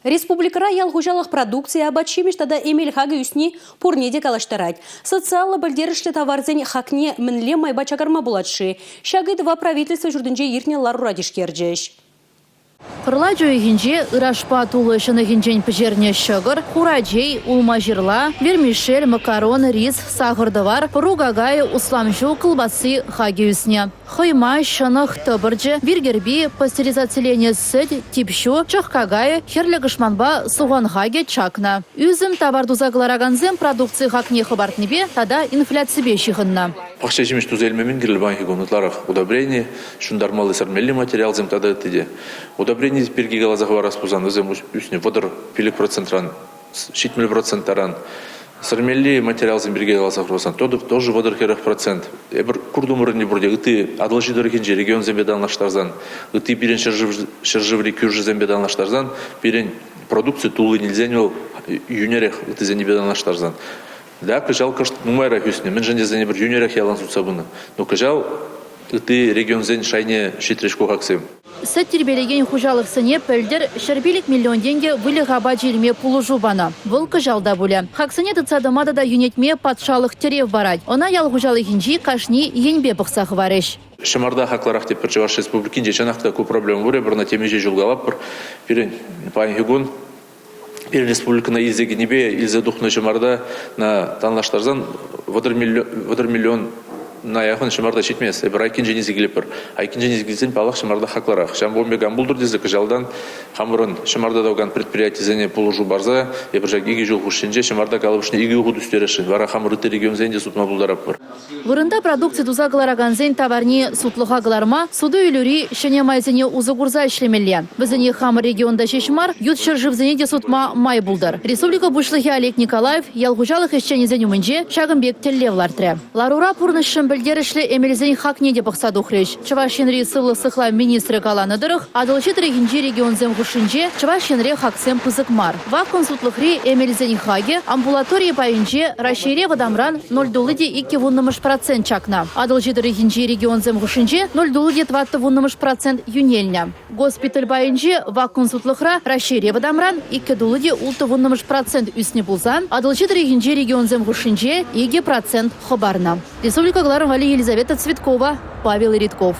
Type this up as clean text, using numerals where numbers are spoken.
Республикара ялгужалых продукция абачимеш тада эмель хага үсни пурнеде калаштарать. Социалы бальдерышлы товарзен хакне мінле майба чагарма буладши. Шагы два правительства журдынже ирне ларурадишкерджеш. Қырла жойгенже ырашпа тулы шынығынжен піжерне шығыр, хураджей, улмажирла, вермишель, макарон, рис, сағырдывар, пыругагай, усламжу, колбасы хаги үсне. Хойма, шынық, тыбырджы, виргерби, пастеризацилене сүт, типшу, чықкагай, херлігішманба, суған хаги чакна. Үзім табардузаглараганзем продукции хакне хабартнебе, тада инфляцибе шығынна. Пақша жемеш тузелмемен гірлбанхи гонутларах удобрение, шундармалы сармелли материал зем тада өттеде. Удобрение перги галазахва распузан, зем үсне водор 50%, 70%. Сармелли материал зем перги галазахва распузан, тоже водор 40%. Эбір курдумырыне бұрде, үті адылжи дөрекенже регион зембедан лаштарзан, үті бірен шыржывли кюржи зембедан лаштарзан, бірен продукцию тулы нельзен ол юнерех үті зенебедан лаштарзан. Да, кажал, кашт нумайра хүсне. Мен женде зене бір юнерах ялан сутсабыны. Но кажал, ты регион зен шайне шитрешку хаксем. Сәттер белеген хужалық сыне пөлдер шербилік миллион денге вылы хаба желме пулу жубана. Бұл кажалда бұлі. Хаксыне дыцадымада да юнетме патшалық терев барад. Она ял хужалық инжи кашни енбе бұқсағы варыш. Шамарда хакларах те перчеваш республикин, дечанах такую проблему выры, бір на темеже жылгалап, бір перен паен Пир республика на изеге небе, илзе духна шамарда на танлаштарзан водор миллион на яхын шамарда шитмес. Эбір айкин женезе келепір. Айкин женезе келсен палақ шамарда хакларах. Шамбомбе гамбулдыр дезе кажалдан хамырын шамарда дауган предприятие зене полужу барза, эбір жак иги жол хушшенже шамарда калыбышны иги уғуд үстерешін. Вара хамырыты регион зенде сутма булдарап бар. Вырында продукция дузаглараган зен товарни сутлыға гларма, суды үйлюри шене майзене узыгурза ишлемелен. Бізіне хамыр регионда шешмар, ют шыржывзене де сутма май булдар. Республика бушлығы Олег Николаев, ялгужалық ешчені зен умынже, шагымбек теллевлартре. Ларура пурнышын білдерішлі эмелзен хакне де бұқсаду хреш. Чывашенри сывлы сықла министрі каланы дырық, адылчы трегінже регион зем хушынже, Чывашенри хаксем пызыкмар. Вакон сутлықри эмелзен хаге, амбулатория пайынже, рашире вадамран 0,2% чакна. Адылчы трегінже регион зем хушынже 0,2% юнельня. Госпиталь пайынже, вакон сутлықра, рашире вадамран 2,2% үсне булзан, адылчы трегінже регион зем хушынже 2% хабарна. Республика Елизавета Цветкова, Павел Ритков.